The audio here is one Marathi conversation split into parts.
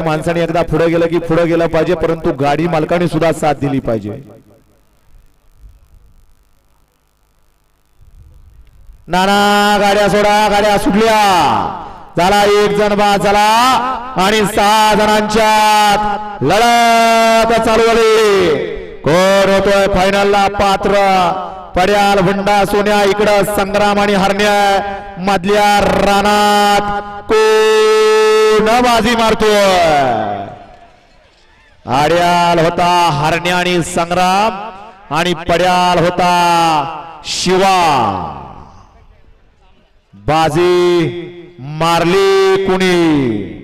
माणसाने एकदा पुढे गेलं की पुढे गेलं पाहिजे, परंतु गाडी मालकाने सुद्धा साथ दिली पाहिजे. नाना गाड्या सोडा, गाड्या सुटल्या, झाला एक जण बाद झाला आणि 6 जणांच्यात लढत चालू झाली. कोण होतोय फायनलला पात्र? पड्याल भंडा सोन्या इकडं संग्राम आणि हरण्या मधल्या रानात कोण बाजी मारतोय? आड्याल होता हरण्या आणि संग्राम आणि पड्याल होता शिवा. बाजी मारली कुणी?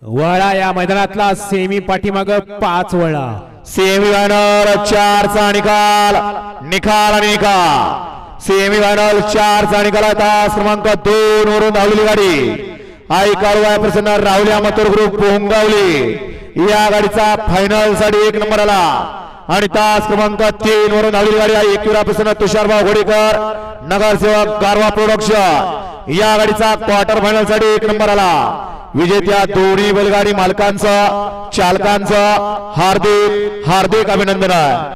वळा या मैदानातला सेमी पाठीमाग 5 वळा. सेमी फायनल 4 चा निकाल, निकाल आणि निकाल. सेमी फायनल 4 चा निकाल. तास क्रमांक 2 वरून धावलेली गाडी आई काळूबाई प्रसन्न राहुल्या मथुर ग्रुप पोहंगावली या गाडीचा फायनल साठी 1 नंबर आला. आणि तास क्रमांक 3 वरून धावलेली गाडी आई एकविरा प्रसन्न तुषारभाऊ घोडेकर नगरसेवक गारवा प्रोडक्शन या गाडीचा क्वार्टर फायनल साठी 1 नंबर आला. विजेत्या दोन्ही बैलगाडी मालकांचं चालकांचं हार्दिक हार्दिक अभिनंदन आहे.